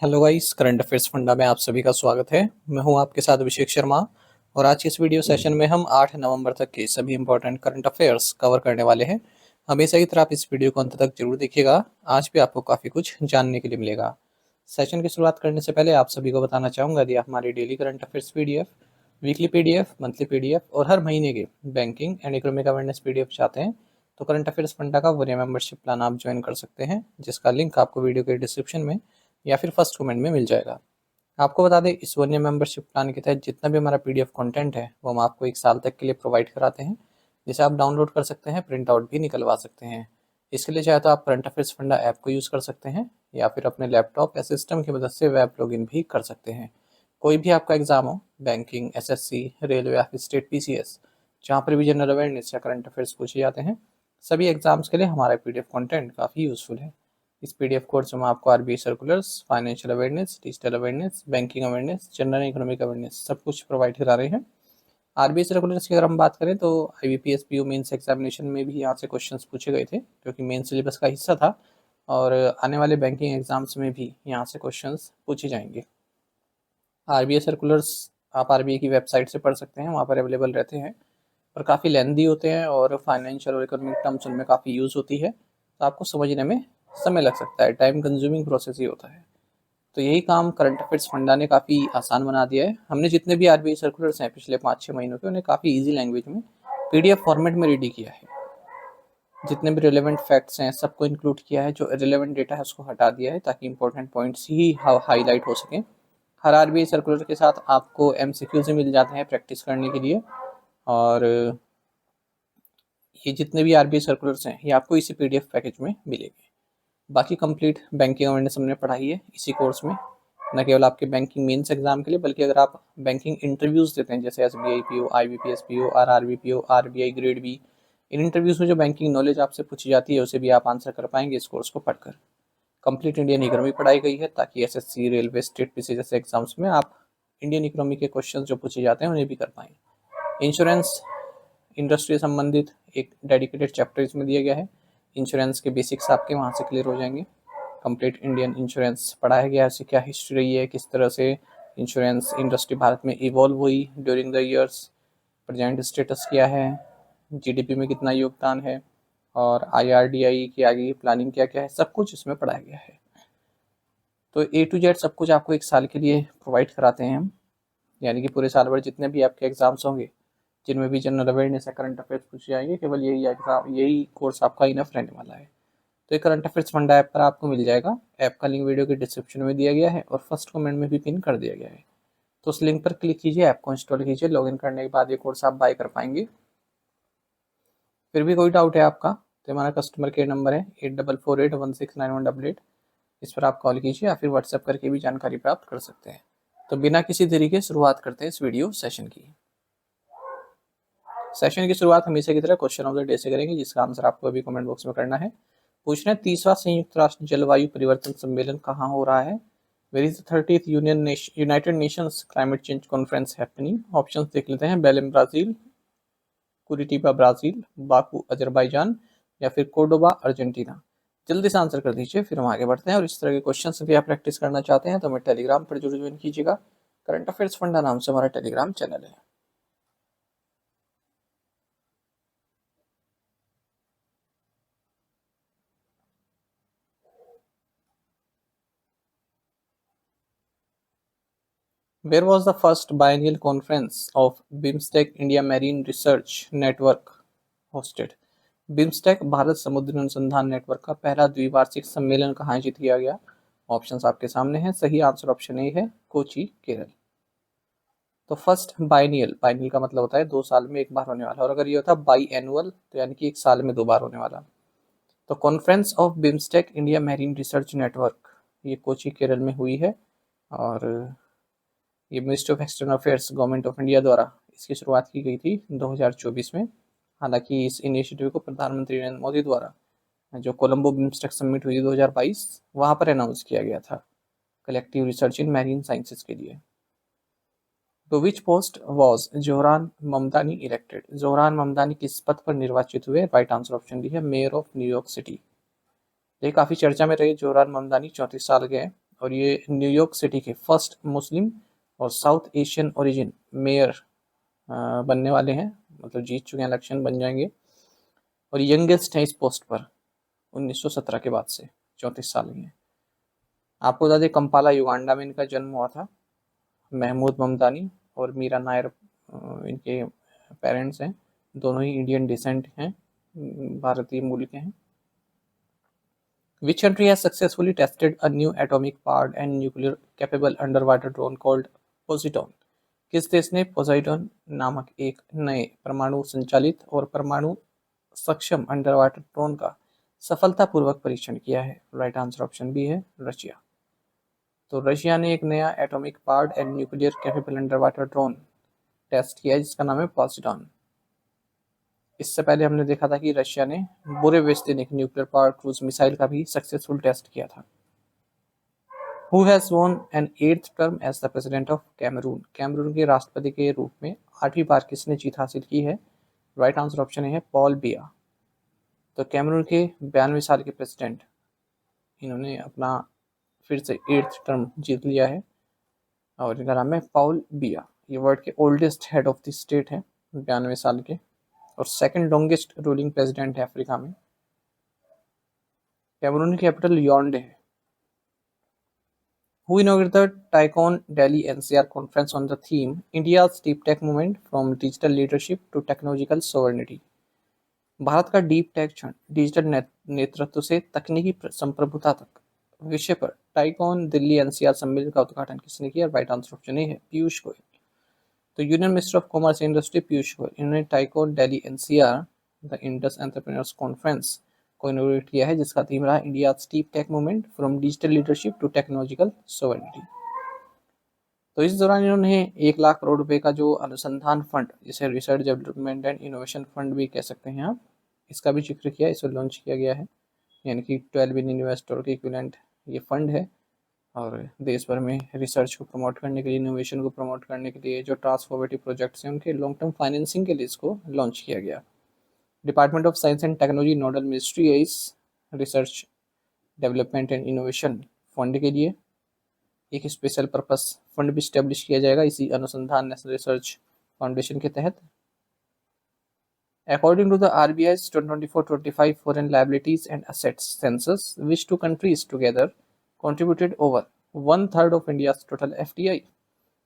Hello guys, current affairs funda में आप सभी का स्वागत है। मैं हूं आपके साथ अभिषेक शर्मा और आज की इस वीडियो सेशन में हम 8 नवंबर तक के सभी इंपॉर्टेंट करंट अफेयर्स कवर करने वाले हैं। हमेशा की तरह आप इस वीडियो को अंत तक जरूर देखिएगा। आज भी आपको काफ़ी कुछ जानने के लिए मिलेगा। सेशन की शुरुआत करने से पहले आप सभी को बताना चाहूँगा, यदि आप हमारी daily current affairs PDF, weekly PDF, monthly PDF और हर महीने के banking and economic awareness PDF चाहते हैं तो करंट अफेयर्स फंडा का 1 ईयर मेंबरशिप प्लान आप ज्वाइन कर सकते हैं, जिसका लिंक आपको वीडियो के डिस्क्रिप्शन में या फिर फर्स्ट कमेंट में मिल जाएगा। आपको बता दें, इस 1 ईयर मेंबरशिप प्लान के तहत जितना भी हमारा पीडीएफ कंटेंट है वो हम आपको 1 साल तक के लिए प्रोवाइड कराते हैं, जिसे आप डाउनलोड कर सकते हैं, प्रिंट आउट भी निकलवा सकते हैं। इसके लिए चाहे तो आप करंट अफेयर्स फंडा ऐप को यूज़ कर सकते हैं या फिर अपने लैपटॉप या सिस्टम की मदद से वेब लॉगिन भी कर सकते हैं। कोई भी आपका एग्जाम हो, बैंकिंग, एसएससी, रेलवे या फिर स्टेट पीसीएस, जहाँ पर भी जनरल अवेयरनेस या करंट अफेयर्स पूछे जाते हैं, सभी एग्जाम्स के लिए हमारा पीडीएफ कंटेंट काफ़ी यूज़फुल है। इस पीडीएफ कोर्स में आपको RBI circulars, financial awareness, digital awareness, banking awareness, general economic awareness सब कुछ प्रोवाइड करा रहे हैं। आरबीआई सर्कुलर्स की अगर हम बात करें तो आईबीपीएस पीओ मेंस एग्जामिनेशन में भी यहाँ से क्वेश्चंस पूछे गए थे, जो कि मेन सिलेबस का हिस्सा था, और आने वाले बैंकिंग एग्जाम्स में भी यहाँ से क्वेश्चंस पूछे जाएंगे। आरबीआई सर्कुलर्स आप आरबीआई की वेबसाइट से पढ़ सकते हैं, वहाँ पर अवेलेबल रहते हैं, पर काफ़ी लेंदी होते हैं और फाइनेंशियल और इकोनॉमिक टर्म्स उनमें काफ़ी यूज़ होती है, तो आपको समझने में समय लग सकता है, टाइम कंज्यूमिंग प्रोसेस ही होता है। तो यही काम करंट अफेयर्स फंडा ने काफ़ी आसान बना दिया है। हमने जितने भी आरबीआई सर्कुलर्स हैं पिछले 5-6 महीनों के, उन्हें काफ़ी ईजी लैंग्वेज में पीडीएफ फॉर्मेट में रेडी किया है। जितने भी रिलेवेंट फैक्ट्स हैं सबको इंक्लूड किया है, जो रिलेवेंट डेटा है उसको हटा दिया है, ताकि इंपॉर्टेंट पॉइंट्स ही हाईलाइट हो सकें। हर आरबीआई सर्कुलर के साथ आपको एमसीक्यूज मिल जाते हैं प्रैक्टिस करने के लिए, और ये जितने भी आरबीआई सर्कुलर्स हैं ये आपको इसी पीडीएफ पैकेज में मिलेंगे। बाकी कंप्लीट बैंकिंग अवेयरनेस हमने पढ़ाई है इसी कोर्स में, न केवल आपके बैंकिंग मेंस एग्जाम के लिए, बल्कि अगर आप बैंकिंग इंटरव्यूज देते हैं, जैसे SBI PO, IBPS PO, RRB PO, RBI grade B, इन इंटरव्यूज में जो बैंकिंग नॉलेज आपसे पूछी जाती है उसे भी आप आंसर कर पाएंगे इस कोर्स को पढ़कर। कंप्लीट इंडियन इकोनॉमी पढ़ाई गई है, ताकि एसएससी, रेलवे, स्टेट पीसी जैसे एग्जाम्स में आप इंडियन इकोनॉमी के क्वेश्चन जो पूछे जाते हैं उन्हें भी कर पाएँ। इंश्योरेंस इंडस्ट्री से संबंधित एक डेडिकेटेड चैप्टर इसमें दिया गया है। इंश्योरेंस के बेसिक्स आपके वहाँ से क्लियर हो जाएंगे। कंप्लीट इंडियन इंश्योरेंस पढ़ाया गया है, इससे क्या हिस्ट्री रही है, किस तरह से इंश्योरेंस इंडस्ट्री भारत में इवॉल्व हुई during the years, present status क्या है, जीडीपी में कितना योगदान है, और आईआरडीआई की आगे की प्लानिंग क्या क्या है, सब कुछ इसमें पढ़ाया गया है। तो ए टू जेड सब कुछ आपको 1 साल के लिए प्रोवाइड कराते हैं हम, यानी कि पूरे साल भर जितने भी आपके एग्जाम्स होंगे, जिनमें भी जनरल अवेयरनेस या करंट अफेयर्स पूछे जाएंगे, केवल यही एग्जाम, यही कोर्स आपका इनफ रहने वाला है। तो ये करंट अफेयर्स फंडा ऐप पर आपको मिल जाएगा। ऐप का लिंक वीडियो के डिस्क्रिप्शन में दिया गया है और फर्स्ट कमेंट में भी पिन कर दिया गया है। तो उस लिंक पर क्लिक कीजिए, ऐप को इंस्टॉल कीजिए, लॉगिन करने के बाद ये कोर्स आप बाय कर पाएंगे। फिर भी कोई डाउट है आपका तो हमारा कस्टमर केयर नंबर है 8448169188, इस पर आप कॉल कीजिए या फिर व्हाट्सएप करके भी जानकारी प्राप्त कर सकते हैं। तो बिना किसी देरी के शुरुआत करते हैं इस वीडियो सेशन की। सेशन की शुरुआत हमेशा की तरह क्वेश्चन ऑफ द डे से करेंगे, जिसका आंसर आपको अभी कमेंट बॉक्स में करना है। पूछ रहे हैं, 30वां संयुक्त राष्ट्र जलवायु परिवर्तन सम्मेलन कहाँ हो रहा है? Where is the 30th United Nations climate change conference happening? Options देख लेते हैं। Belem Brazil, Curitiba Brazil, Baku Azerbaijan, या फिर कोर्डोबा अर्जेंटीना। जल्दी से आंसर कर दीजिए, फिर हम आगे बढ़ते हैं। और इस तरह के क्वेश्चन भी आप प्रैक्टिस करना चाहते हैं तो हमें टेलीग्राम पर जरूर ज्वाइन कीजिएगा। करंट अफेयर्स फंडा नाम से हमारा टेलीग्राम चैनल है। Where was the first biennial conference of BIMSTEC India Marine Research Network hosted? BIMSTEC Bharat समुद्री अनुसंधान नेटवर्क का पहला द्विवार्षिक सम्मेलन कहाँ आयोजित किया गया? ऑप्शंस आपके सामने हैं। सही आंसर ऑप्शन ए है, कोची, केरल। तो फर्स्ट बाइनियल, बाइनियल का मतलब होता है 2 साल में एक बार होने वाला, और अगर ये होता बाई एनुअल तो यानी कि 1 साल में 2 बार होने वाला। तो conference of BIMSTEC India marine research network ये कोची, केरल में हुई है, और ये ministry of external affairs government of India द्वारा इसकी शुरुआत की गई थी 2024 में। हालांकि इस इनिशिएटिव को प्रधानमंत्री नरेंद्र मोदी द्वारा जो कोलंबो बिम्स्टेक समिट हुई 2022 वहाँ पर अनाउंस किया गया था, collective research in marine sciences के लिए। तो which post was Zohran Mamdani elected? Zohran Mamdani किस पद पर निर्वाचित हुए? राइट आंसर ऑप्शन डी है, मेयर ऑफ न्यूयॉर्क सिटी। ये काफ़ी चर्चा में रहे जोहरान ममदानी, 34 साल के हैं और ये न्यूयॉर्क सिटी के फर्स्ट मुस्लिम और साउथ एशियन ओरिजिन मेयर बनने वाले हैं, मतलब जीत चुके हैं, इलेक्शन बन जाएंगे। और यंगेस्ट हैं इस पोस्ट पर 1917 के बाद से, 34 साल ही हैं। आपको बता दें कंपाला युगांडा में इनका जन्म हुआ था। महमूद ममदानी और मीरा नायर इनके पेरेंट्स हैं, दोनों ही इंडियन डिसेंट हैं, भारतीय मूल के हैं। Which country has successfully tested a new atomic-powered and nuclear-capable underwater drone called Poseidon? किस देश ने पोसाइडॉन नामक एक नए परमाणु संचालित और परमाणु सक्षम अंडर वाटर ड्रोन का सफलतापूर्वक परीक्षण किया है? राइट आंसर ऑप्शन बी है रशिया। तो रशिया ने एक नया atomic powered and nuclear capable under water drone test किया है, जिसका नाम है पोसेइडॉन। इससे पहले हमने देखा था कि रशिया ने बोरेवेस्तिन एक न्यूक्लियर पावर क्रूज मिसाइल का भी सक्सेसफुल टेस्ट किया था। Who has won an 8th term as the president of Cameroon? Cameroon के राष्ट्रपति के रूप में 8वीं बार किसने जीत हासिल की है? राइट आंसर ऑप्शन है पॉल बिया। तो कैमरून के 92 साल के प्रेसिडेंट, इन्होंने अपना फिर से 8th टर्म जीत लिया है और इनका नाम है पॉल बिया। ये वर्ल्ड के oldest head of the state है, 92 साल के, और सेकंड लॉन्गेस्ट रूलिंग प्रेसिडेंट है अफ्रीका में। कैमरून की कैपिटल याओंडे है। Who inaugurated the TICON Delhi NCR conference on the theme India's Deep Tech Movement from Digital Leadership to Technological Sovereignty? Bharat का deep tech क्षण डिजिटल नेतृत्व से तकनीकी संप्रभुता तक विषय पर टाइकॉन दिल्ली एनसीआर सम्मेलन का उद्घाटन किसने किया? राइट आंसर ऑप्शन ए है पीयूष गोयल। तो union minister of commerce and industry Piyush Goyal, इन्होंने TiECon Delhi NCR the Indus entrepreneurs conference को इनोग्रेट किया है, जिसका थीम रहा India deep tech movement from digital leadership to technological sovereignty. तो इस दौरान इन्होंने 1 लाख करोड़ रुपए का जो अनुसंधान फंड, जिसे research development and innovation fund भी कह सकते हैं आप, इसका भी जिक्र किया, इसे लॉन्च किया गया है। यानी कि 12 बिलियन इन्वेस्टर के इक्विवेलेंट ये फंड है, और देश भर में रिसर्च को प्रमोट करने के लिए, इनोवेशन को प्रमोट करने के लिए, जो ट्रांसफॉर्मेटिव प्रोजेक्ट्स हैं उनके लॉन्ग टर्म फाइनेंसिंग के लिए इसको लॉन्च किया गया। Department of science and technology nodal ministry है इस research development and innovation fund के लिए। एक स्पेशल पर्पस फंड भी स्टेब्लिश किया जाएगा इसी अनुसंधान नेशनल रिसर्च फाउंडेशन के तहत। According to the RBI's 2024-25 foreign liabilities and assets census, which two countries together contributed over 1/3 of India's total FDI?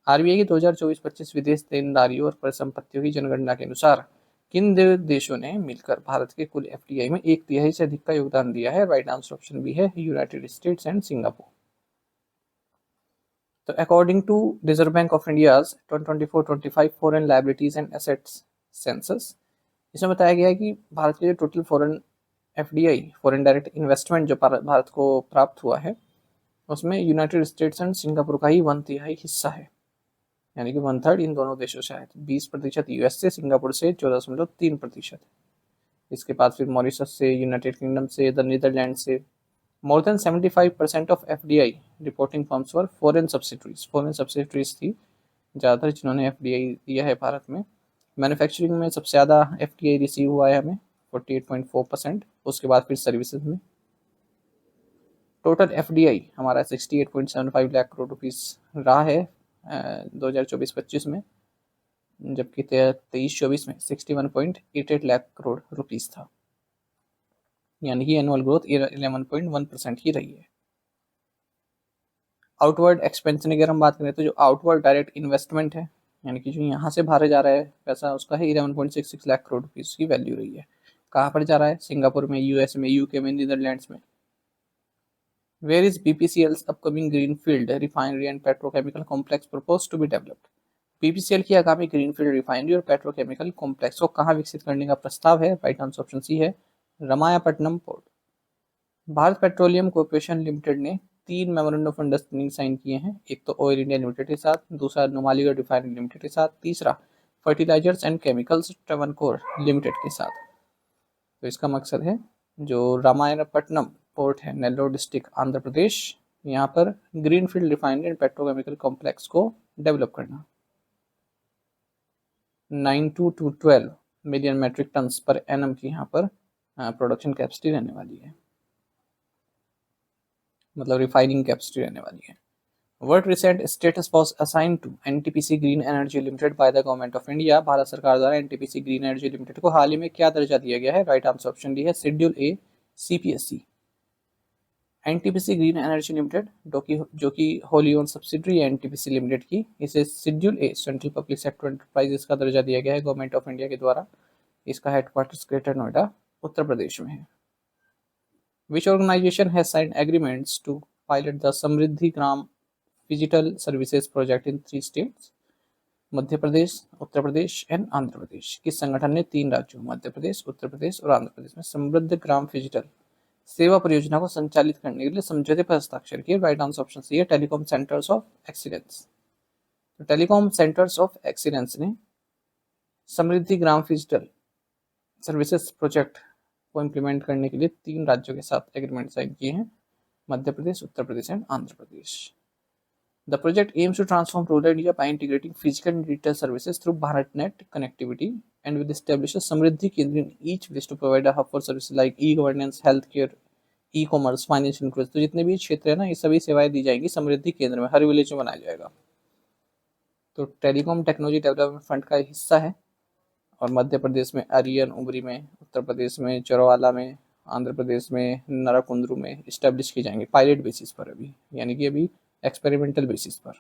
RBI की 2024-25 विदेश देनदारियों और परिसंपत्तियों की जनगणना के अनुसार किन दो देशों ने मिलकर भारत के कुल FDI में 1/3 से अधिक का योगदान दिया है? राइट आंसर ऑप्शन बी है यूनाइटेड स्टेट्स एंड सिंगापुर। तो according to Reserve Bank of India's 2024-25 foreign liabilities and assets census, इसमें बताया गया है कि भारत के जो total foreign FDI, foreign direct investment जो भारत को प्राप्त हुआ है, उसमें यूनाइटेड स्टेट्स एंड सिंगापुर का ही 1/3 हिस्सा है, यानी कि 1/3 इन दोनों देशों से आया। 20% यूएस से, सिंगापुर से 14.3%। इसके बाद फिर मॉरिशस से, यूनाइटेड किंगडम से, द नीदरलैंड से। More than 75% of FDI reporting firms were foreign subsidiaries, foreign subsidiaries थी ज़्यादातर जिन्होंने FDI दिया है भारत में। मैन्युफैक्चरिंग में सबसे ज़्यादा FDI रिसीव हुआ है हमें 48.4%, उसके बाद फिर सर्विसेज में टोटल FDI हमारा 68.75 लाख करोड़ रुपीस रहा है 2024-25 में, जबकि 23-24 में 61.88 लाख करोड़ रुपीस था, यानी कि एनुअल ग्रोथ 11.1% ही रही है। आउटवर्ड एक्सपेंशन की अगर हम बात करें तो जो आउटवर्ड डायरेक्ट इन्वेस्टमेंट है, यानी कि जो यहाँ से बाहर जा रहा है पैसा, उसका है 11.66 लाख करोड़ रुपीस की वैल्यू रही है। कहाँ पर जा रहा है? सिंगापुर में, US में, UK में, नीदरलैंड्स में। Where is BPCL's upcoming greenfield refinery and petrochemical complex propose to be developed? BPCL की आगामी ग्रीनफील्ड रिफाइनरी और पेट्रोकेमिकल कॉम्प्लेक्स को कहाँ विकसित करने का प्रस्ताव है? राइट आंसर ऑप्शन सी है Ramayapatnam port. Bharat petroleum corporation limited ने 3 मेमोरेंडम ऑफ अंडरस्टैंडिंग साइन किए हैं। एक तो ऑयल इंडिया लिमिटेड के साथ, दूसरा नुमालीगढ़ रिफाइनरी लिमिटेड के साथ, तीसरा fertilisers and chemicals Travancore limited के साथ। तो इसका मकसद है जो रामायणपट्टनम पोर्ट है, नेल्लोर डिस्ट्रिक्ट, आंध्र प्रदेश, यहाँ पर greenfield refinery and petrochemical complex को डेवलप करना। 9 to 12 million metric tons per annum की यहाँ पर प्रोडक्शन कैपेसिटी रहने वाली है। मतलब रिफाइनिंग कैपेसिटी रहने वाली है। What recent status was assigned to NTPC Green Energy Limited by the Government of India? Bharat सरकार द्वारा NTPC Green Energy Limited को हाल ही में क्या दर्जा दिया गया है? राइट आंसर ऑप्शन डी है शेड्यूल ए CPSC। NTPC green energy limited जो कि होली ओन सब्सिडरी है NTPC लिमिटेड की, इसे शेड्यूल ए सेंट्रल पब्लिक सेक्टर एंटरप्राइजेस का दर्जा दिया गया है गवर्नमेंट ऑफ इंडिया के द्वारा। इसका हेडक्वार्टर्स ग्रेटर नोएडा उत्तर प्रदेश में है। Which organization has signed agreements to pilot the Samriddhi Gram digital services project in 3 states? Madhya Pradesh, Uttar Pradesh and Andhra Pradesh. किस संगठन ने 3 राज्यों मध्य प्रदेश, उत्तर प्रदेश और आंध्र प्रदेश में समृद्ध ग्राम डिजिटल सेवा परियोजना को संचालित करने के लिए समझौते पर हस्ताक्षर किए? राइट आंसर ऑप्शन सी है टेलीकॉम सेंटर्स ऑफ एक्सीलेंस। तो टेलीकॉम सेंटर्स ऑफ एक्सीलेंस ने समृद्धि ग्राम डिजिटल सर्विसेज प्रोजेक्ट को इम्प्लीमेंट करने के लिए 3 राज्यों के साथ एग्रीमेंट साइन किए हैं, Madhya Pradesh, Uttar Pradesh and Andhra Pradesh. The project aims to transform rural India by integrating physical and digital services through BharatNet connectivity and will establish a Samriddhi Kendra in each village to provide a hub for services like e-governance, healthcare, e-commerce, financial inclusion। तो जितने भी क्षेत्र है ना, ये सभी सेवाएं दी जाएंगी समृद्धि केंद्र में, हर विलेज में बनाया जाएगा। तो टेलीकॉम टेक्नोलॉजी डेवलपमेंट फंड का हिस्सा है और मध्य प्रदेश में अरियन उमरी में, उत्तर प्रदेश में चौरवाला में, आंध्र प्रदेश में नाराकुंद्रू में इस्टेब्लिश की जाएंगे पायलट बेसिस पर अभी, यानी कि अभी एक्सपेरिमेंटल बेसिस पर।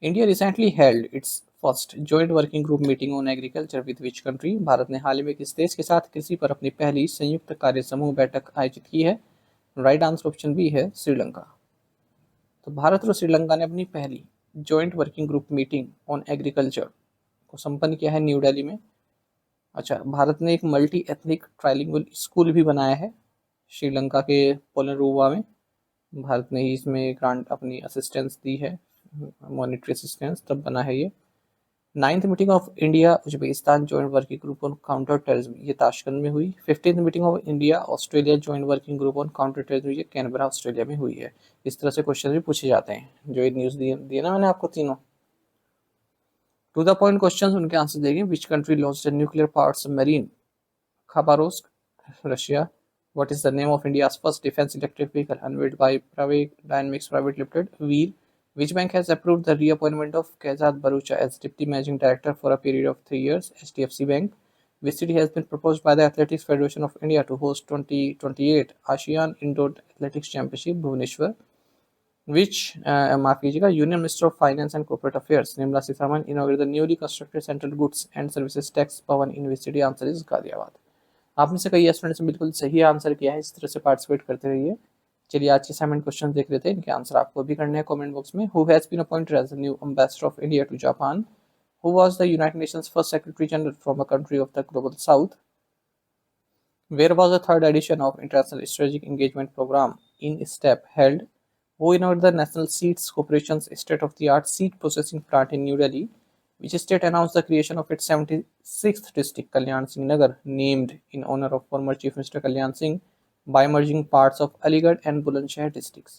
India recently held it's first joint working group meeting on agriculture with which country? Bharat ने हाल ही में किस देश के साथ कृषि पर अपनी पहली संयुक्त कार्य समूह बैठक आयोजित की है? राइट आंसर ऑप्शन बी है श्रीलंका। तो भारत और श्रीलंका ने अपनी पहली joint working group meeting on agriculture को संपन्न किया है न्यू दिल्ली में। अच्छा, भारत ने एक मल्टी एथनिक ट्राइलिंगुअल स्कूल भी बनाया है श्रीलंका के पोलनरुवा में। भारत ने ही इसमें ग्रांट अपनी असिस्टेंस दी है, मॉनिटरी असिस्टेंस, तब बना है ये। 9th meeting of India Uzbekistan joint working group on counter terrorism, ये ताशकंद में हुई। 15th meeting of India Australia joint working group on counter terrorism, ये कैनबरा ऑस्ट्रेलिया में हुई है। इस तरह से क्वेश्चन भी पूछे जाते हैं, जो ये न्यूज़ दिए ना मैंने आपको तीनों टू द पॉइंट क्वेश्चन, उनके आंसर देंगे। Which country launched nuclear powered submarine? Khabarovsk, Russia. What is the name of India's first defense electric vehicle unveiled by Pravik Dynamics Private Limited? Wheel. Which bank has approved the reappointment of Kazad Barucha as Deputy Managing Director for a period of 3 years? HDFC Bank. Which city has been proposed by the Athletics Federation of India to host 2028 ASEAN Indoor Athletics Championship? Bhubaneswar. Which माफ कीजिएगा, union minister of finance and corporate affairs Nirmala Sitharaman inaugurated the newly constructed central goods and services tax Bhawan in which city? Answer is Ghaziabad. आप में से कई students ने बिल्कुल सही answer किया है, इस तरह से पार्टिसिपेट करते रहिए। चलिए आज के असाइनमेंट क्वेश्चन देख लेते हैं, इनके आंसर आपको भी करने हैं कमेंट बॉक्स में। Who has been appointed as the new ambassador of India to Japan? Who was the United Nations first secretary general from a country of the global south? Where was the third edition of international strategic engagement programme InStEP held? Who inaugurated the National Seeds Corporation's state-of-the-art seed processing plant in New Delhi? Which state announced the creation of its 76th district, Kalyan Singh Nagar, named in honor of former Chief Minister Kalyan Singh, by merging parts of Aligarh and Bulandshahr districts?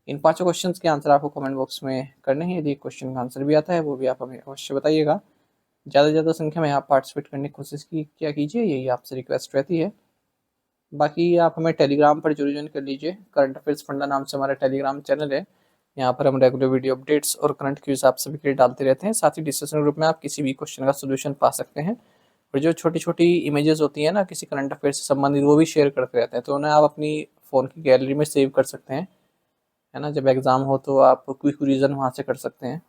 इन पांचों questions के answer आपको comment box में करने हैं। यदि question का answer भी आता है वो भी आप हमें अवश्य बताइएगा। ज़्यादा से ज़्यादा संख्या में आप पार्टिसिपेट करने की कोशिश क्या कीजिए, यही आपसे रिक्वेस्ट रहती है। बाकी आप हमें टेलीग्राम पर जरूर ज्वाइन कर लीजिए। करंट अफेयर्स फंडा नाम से हमारा टेलीग्राम चैनल है, यहाँ पर हम रेगुलर वीडियो अपडेट्स और करंट क्यूज आप सभी के लिए डालते रहते हैं। साथ ही डिस्कशन ग्रुप में आप किसी भी क्वेश्चन का सोल्यूशन पा सकते हैं और जो छोटी छोटी इमेजेस होती है ना किसी करंट अफेयर से संबंधित, वो भी शेयर करते रहते हैं, तो उन्हें आप अपनी फ़ोन की गैलरी में सेव कर सकते हैं, है ना। जब एग्ज़ाम हो तो आप क्विक रिवीजन वहाँ से कर सकते हैं।